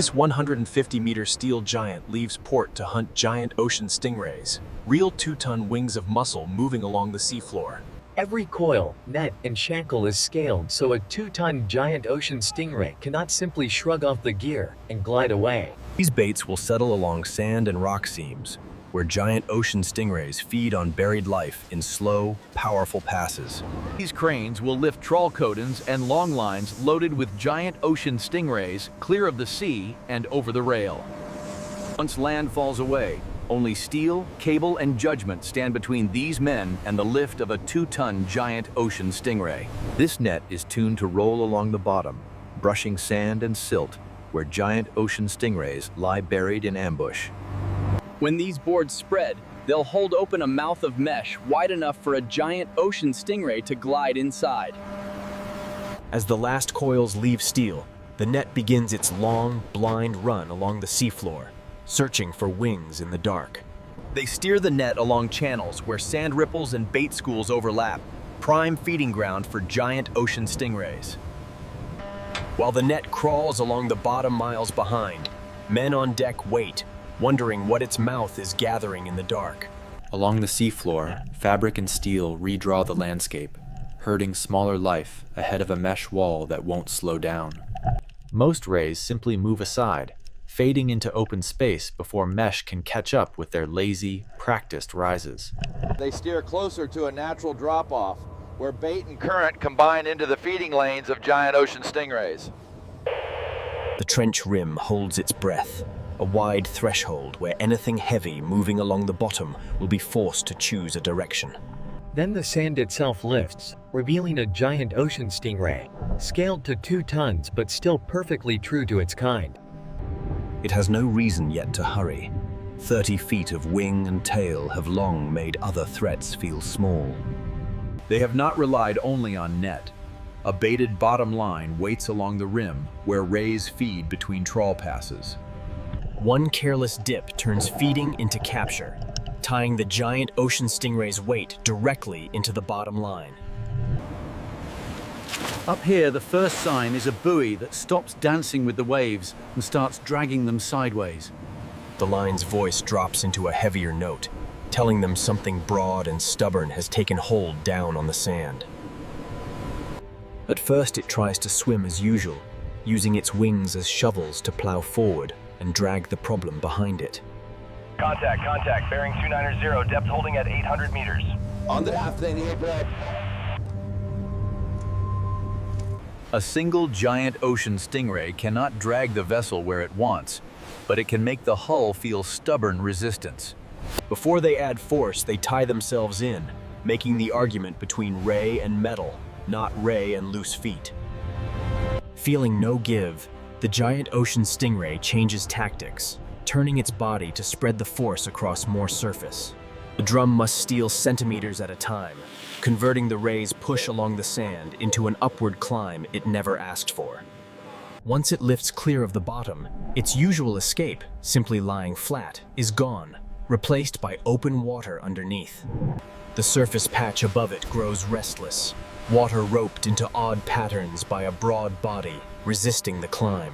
This 150-meter steel giant leaves port to hunt giant ocean stingrays, real 2-ton wings of muscle moving along the seafloor. Every coil, net, and shackle is scaled so a 2-ton giant ocean stingray cannot simply shrug off the gear and glide away. These baits will settle along sand and rock seams, where giant ocean stingrays feed on buried life in slow, powerful passes. These cranes will lift trawl codons and long lines loaded with giant ocean stingrays clear of the sea and over the rail. Once land falls away, only steel, cable, and judgment stand between these men and the lift of a 2-ton giant ocean stingray. This net is tuned to roll along the bottom, brushing sand and silt, where giant ocean stingrays lie buried in ambush. When these boards spread, they'll hold open a mouth of mesh wide enough for a giant ocean stingray to glide inside. As the last coils leave steel, the net begins its long, blind run along the seafloor, searching for wings in the dark. They steer the net along channels where sand ripples and bait schools overlap, prime feeding ground for giant ocean stingrays. While the net crawls along the bottom miles behind, men on deck wait, wondering what its mouth is gathering in the dark. Along the seafloor, fabric and steel redraw the landscape, herding smaller life ahead of a mesh wall that won't slow down. Most rays simply move aside, fading into open space before mesh can catch up with their lazy, practiced rises. They steer closer to a natural drop-off, where bait and current combine into the feeding lanes of giant ocean stingrays. The trench rim holds its breath, a wide threshold where anything heavy moving along the bottom will be forced to choose a direction. Then the sand itself lifts, revealing a giant ocean stingray, scaled to 2 tons but still perfectly true to its kind. It has no reason yet to hurry. 30 feet of wing and tail have long made other threats feel small. They have not relied only on net. A baited bottom line waits along the rim where rays feed between trawl passes. One careless dip turns feeding into capture, tying the giant ocean stingray's weight directly into the bottom line. Up here, the first sign is a buoy that stops dancing with the waves and starts dragging them sideways. The line's voice drops into a heavier note, telling them something broad and stubborn has taken hold down on the sand. At first it tries to swim as usual, using its wings as shovels to plow forward and drag the problem behind it. Contact, bearing 290, depth holding at 800 meters. On the aft, they need bread. A single giant ocean stingray cannot drag the vessel where it wants, but it can make the hull feel stubborn resistance. Before they add force, they tie themselves in, making the argument between ray and metal, not ray and loose feet. Feeling no give, the giant ocean stingray changes tactics, turning its body to spread the force across more surface. The drum must steal centimeters at a time, converting the ray's push along the sand into an upward climb it never asked for. Once it lifts clear of the bottom, its usual escape, simply lying flat, is gone, replaced by open water underneath. The surface patch above it grows restless, water roped into odd patterns by a broad body, resisting the climb.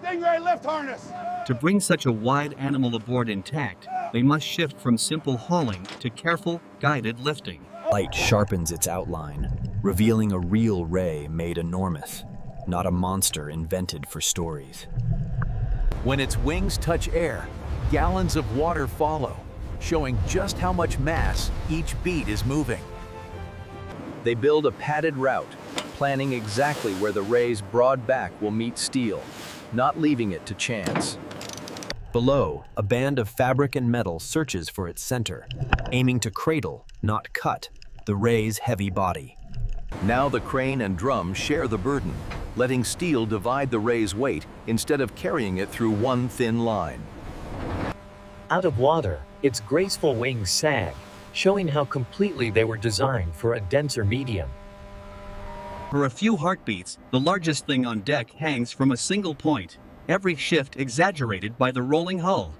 Stingray lift harness! To bring such a wide animal aboard intact, they must shift from simple hauling to careful, guided lifting. Light sharpens its outline, revealing a real ray made enormous, not a monster invented for stories. When its wings touch air, gallons of water follow, showing just how much mass each beat is moving. They build a padded route, planning exactly where the ray's broad back will meet steel, not leaving it to chance. Below, a band of fabric and metal searches for its center, aiming to cradle, not cut, the ray's heavy body. Now the crane and drum share the burden, letting steel divide the ray's weight instead of carrying it through one thin line. Out of water, its graceful wings sag, showing how completely they were designed for a denser medium. For a few heartbeats, the largest thing on deck hangs from a single point, every shift exaggerated by the rolling hull.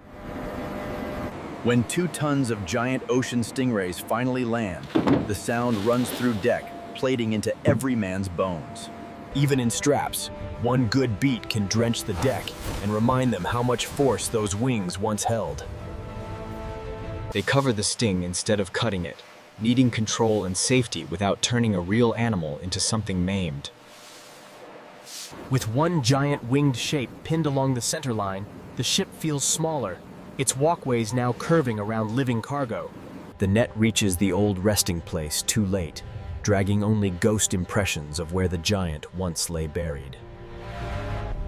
When 2 tons of giant ocean stingrays finally land, the sound runs through deck, plating into every man's bones. Even in straps, one good beat can drench the deck and remind them how much force those wings once held. They cover the sting instead of cutting it, needing control and safety without turning a real animal into something maimed. With one giant winged shape pinned along the center line, the ship feels smaller, its walkways now curving around living cargo. The net reaches the old resting place too late, dragging only ghost impressions of where the giant once lay buried.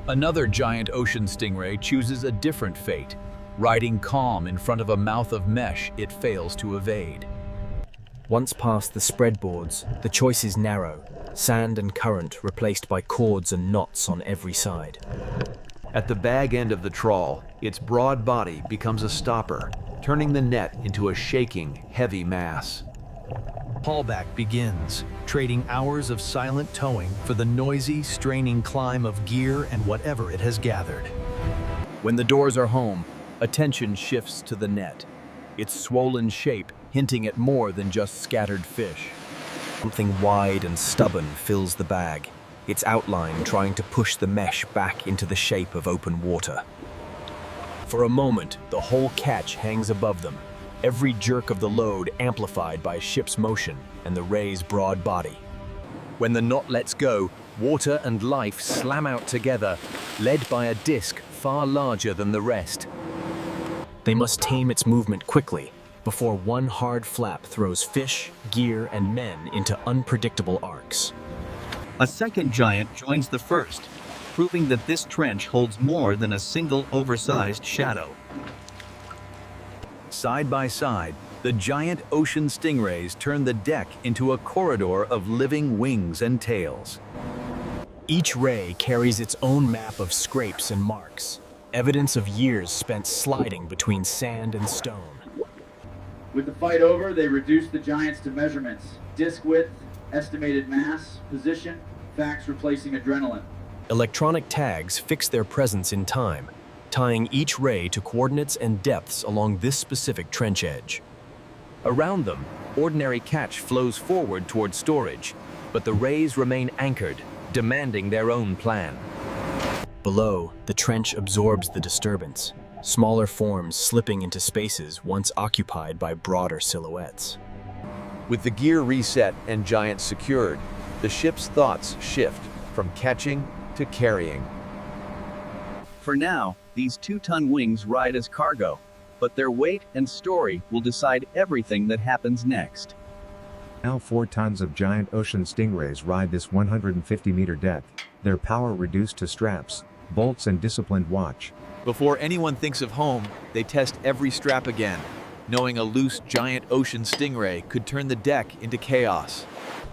Another giant ocean stingray chooses a different fate. Riding calm in front of a mouth of mesh it fails to evade. Once past the spreadboards, the choice is narrow, sand and current replaced by cords and knots on every side. At the bag end of the trawl, its broad body becomes a stopper, turning the net into a shaking, heavy mass. Haulback begins, trading hours of silent towing for the noisy, straining climb of gear and whatever it has gathered. When the doors are home, attention shifts to the net, its swollen shape hinting at more than just scattered fish. Something wide and stubborn fills the bag, its outline trying to push the mesh back into the shape of open water. For a moment, the whole catch hangs above them, every jerk of the load amplified by ship's motion and the ray's broad body. When the knot lets go, water and life slam out together, led by a disc far larger than the rest. They must tame its movement quickly before one hard flap throws fish, gear, and men into unpredictable arcs. A second giant joins the first, proving that this trench holds more than a single oversized shadow. Side by side, the giant ocean stingrays turn the deck into a corridor of living wings and tails. Each ray carries its own map of scrapes and marks, evidence of years spent sliding between sand and stone. With the fight over, they reduced the giants to measurements: disc width, estimated mass, position, facts replacing adrenaline. Electronic tags fix their presence in time, tying each ray to coordinates and depths along this specific trench edge. Around them, ordinary catch flows forward toward storage, but the rays remain anchored, demanding their own plan. Below, the trench absorbs the disturbance, smaller forms slipping into spaces once occupied by broader silhouettes. With the gear reset and giants secured, the ship's thoughts shift from catching to carrying. For now, these 2-ton wings ride as cargo, but their weight and story will decide everything that happens next. Now 4 tons of giant ocean stingrays ride this 150-meter deck, their power reduced to straps, bolts and disciplined watch. Before anyone thinks of home, they test every strap again, knowing a loose giant ocean stingray could turn the deck into chaos.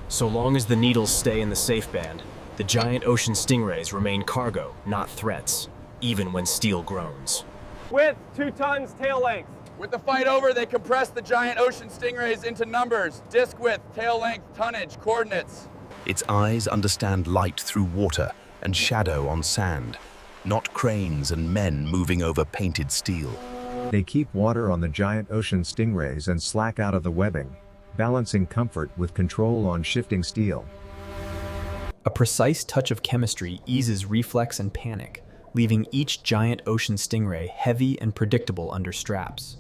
So long as the needles stay in the safe band, the giant ocean stingrays remain cargo, not threats, even when steel groans. Width, 2 tons, tail length. With the fight over, they compressed the giant ocean stingrays into numbers: disc width, tail length, tonnage, coordinates. Its eyes understand light through water and shadow on sand, not cranes and men moving over painted steel. They keep water on the giant ocean stingrays and slack out of the webbing, balancing comfort with control on shifting steel. A precise touch of chemistry eases reflex and panic, leaving each giant ocean stingray heavy and predictable under straps.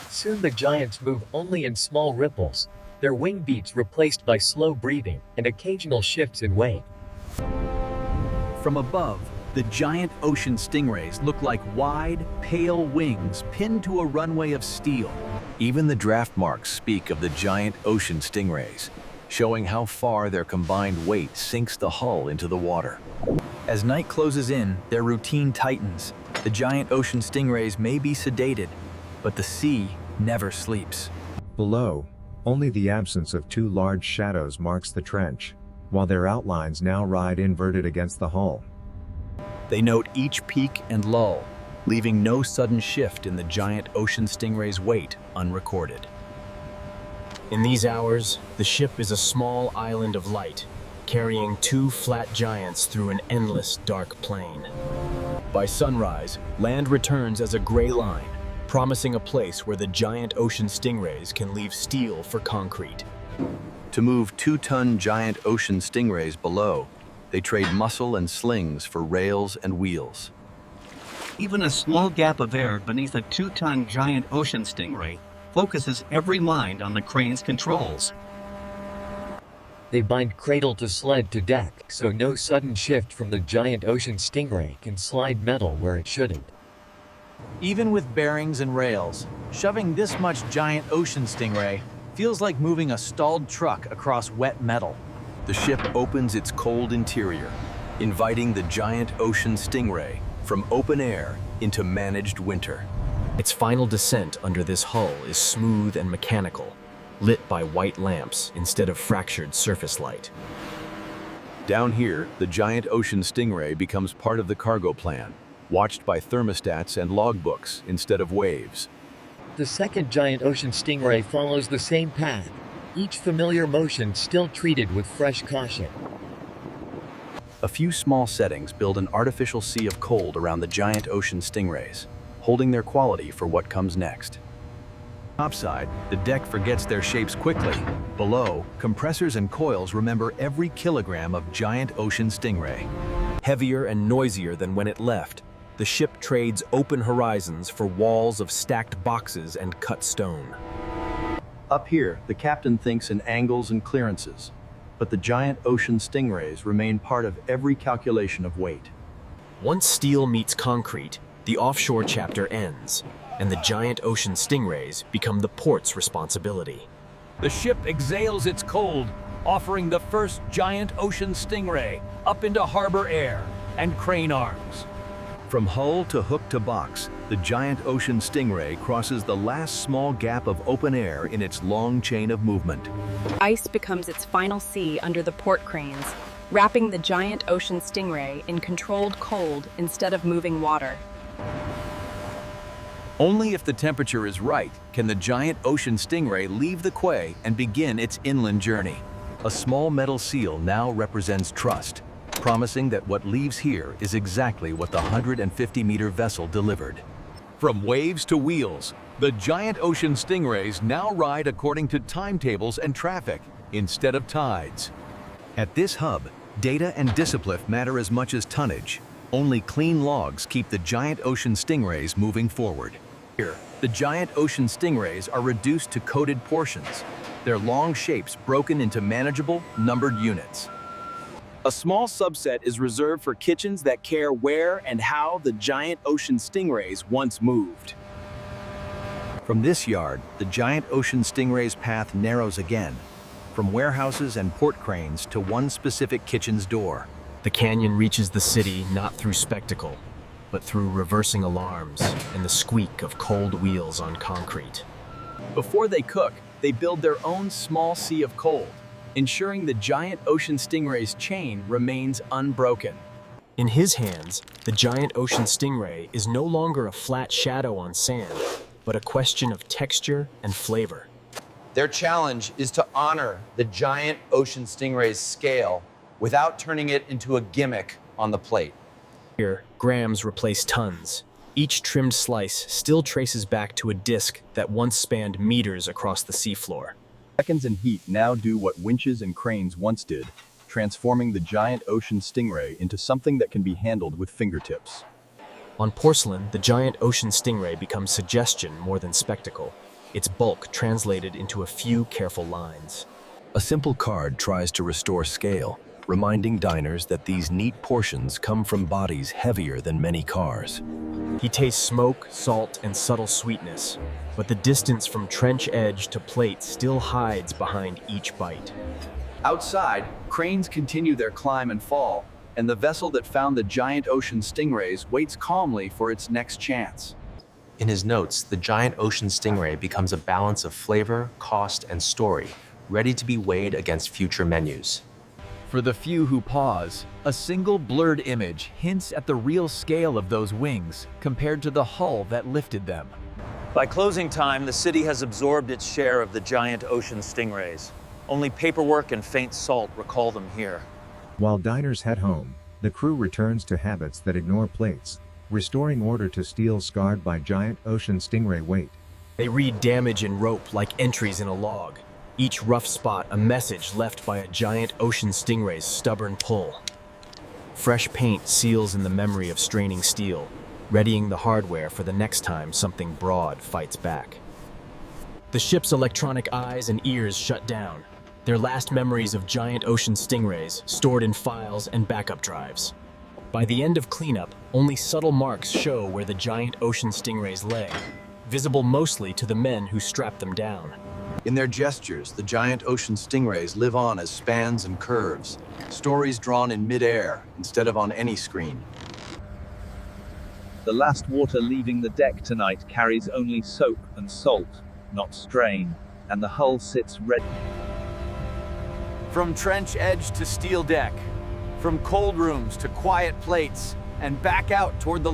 Soon the giants move only in small ripples, their wing beats replaced by slow breathing and occasional shifts in weight. From above, the giant ocean stingrays look like wide, pale wings pinned to a runway of steel. Even the draft marks speak of the giant ocean stingrays, showing how far their combined weight sinks the hull into the water. As night closes in, their routine tightens. The giant ocean stingrays may be sedated, but the sea never sleeps. Below, only the absence of 2 large shadows marks the trench, while their outlines now ride inverted against the hull. They note each peak and lull, leaving no sudden shift in the giant ocean stingray's weight unrecorded. In these hours, the ship is a small island of light, carrying 2 flat giants through an endless dark plain. By sunrise, land returns as a gray line, promising a place where the giant ocean stingrays can leave steel for concrete. To move 2-ton giant ocean stingrays below, They trade muscle and slings for rails and wheels. Even a small gap of air beneath a 2-ton giant ocean stingray focuses every mind on the crane's controls. They bind cradle to sled to deck, so no sudden shift from the giant ocean stingray can slide metal where it shouldn't. Even with bearings and rails, shoving this much giant ocean stingray feels like moving a stalled truck across wet metal. The ship opens its cold interior, inviting the giant ocean stingray from open air into managed winter. Its final descent under this hull is smooth and mechanical, lit by white lamps instead of fractured surface light. Down here, the giant ocean stingray becomes part of the cargo plan, watched by thermostats and logbooks instead of waves. The second giant ocean stingray follows the same path, each familiar motion still treated with fresh caution. A few small settings build an artificial sea of cold around the giant ocean stingrays, holding their quality for what comes next. Topside, the deck forgets their shapes quickly. Below, compressors and coils remember every kilogram of giant ocean stingray. Heavier and noisier than when it left, the ship trades open horizons for walls of stacked boxes and cut stone. Up here, the captain thinks in angles and clearances, but the giant ocean stingrays remain part of every calculation of weight. Once steel meets concrete, the offshore chapter ends, and the giant ocean stingrays become the port's responsibility. The ship exhales its cold, offering the first giant ocean stingray up into harbor air and crane arms. From hull to hook to box, the giant ocean stingray crosses the last small gap of open air in its long chain of movement. Ice becomes its final sea under the port cranes, wrapping the giant ocean stingray in controlled cold instead of moving water. Only if the temperature is right can the giant ocean stingray leave the quay and begin its inland journey. A small metal seal now represents trust, promising that what leaves here is exactly what the 150-meter vessel delivered. From waves to wheels, the giant ocean stingrays now ride according to timetables and traffic instead of tides. At this hub, data and discipline matter as much as tonnage. Only clean logs keep the giant ocean stingrays moving forward. Here, the giant ocean stingrays are reduced to coated portions, their long shapes broken into manageable, numbered units. A small subset is reserved for kitchens that care where and how the giant ocean stingrays once moved. From this yard, the giant ocean stingray's path narrows again, from warehouses and port cranes to one specific kitchen's door. The canyon reaches the city not through spectacle, but through reversing alarms and the squeak of cold wheels on concrete. Before they cook, they build their own small sea of cold, ensuring the giant ocean stingray's chain remains unbroken. In his hands, the giant ocean stingray is no longer a flat shadow on sand, but a question of texture and flavor. Their challenge is to honor the giant ocean stingray's scale without turning it into a gimmick on the plate. Here, grams replace tons. Each trimmed slice still traces back to a disc that once spanned meters across the seafloor. Seconds and heat now do what winches and cranes once did, transforming the giant ocean stingray into something that can be handled with fingertips. On porcelain, the giant ocean stingray becomes suggestion more than spectacle, its bulk translated into a few careful lines. A simple card tries to restore scale, reminding diners that these neat portions come from bodies heavier than many cars. He tastes smoke, salt, and subtle sweetness, but the distance from trench edge to plate still hides behind each bite. Outside, cranes continue their climb and fall, and the vessel that found the giant ocean stingrays waits calmly for its next chance. In his notes, the giant ocean stingray becomes a balance of flavor, cost, and story, ready to be weighed against future menus. For the few who pause, a single blurred image hints at the real scale of those wings compared to the hull that lifted them. By closing time, the city has absorbed its share of the giant ocean stingrays. Only paperwork and faint salt recall them here. While diners head home, the crew returns to habits that ignore plates, restoring order to steel scarred by giant ocean stingray weight. They read damage in rope like entries in a log. Each rough spot a message left by a giant ocean stingray's stubborn pull. Fresh paint seals in the memory of straining steel, readying the hardware for the next time something broad fights back. The ship's electronic eyes and ears shut down, their last memories of giant ocean stingrays stored in files and backup drives. By the end of cleanup, only subtle marks show where the giant ocean stingrays lay, visible mostly to the men who strapped them down. In their gestures, the giant ocean stingrays live on as spans and curves, stories drawn in mid-air instead of on any screen. The last water leaving the deck tonight carries only soap and salt, not strain, and the hull sits red. From trench edge to steel deck, from cold rooms to quiet plates, and back out toward the